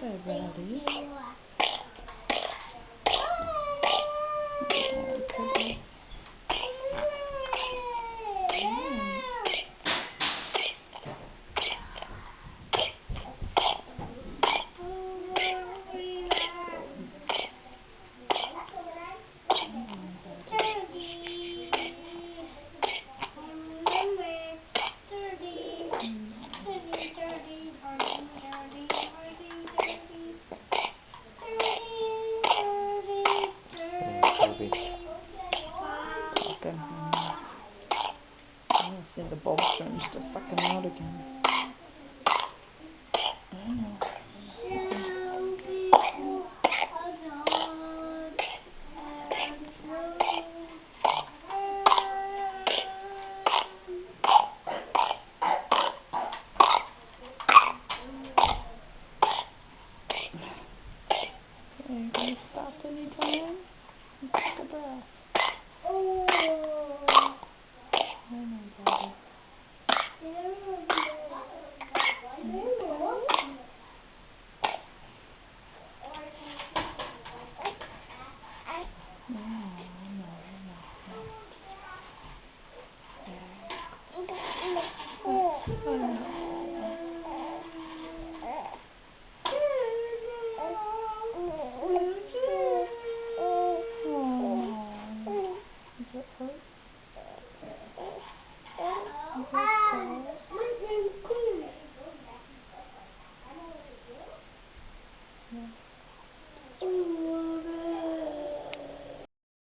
So rowdy. See the Bob turns to fucking out again. Okay, can you stop anytime? Take a breath. Oh my God. Does it hurt? Yeah.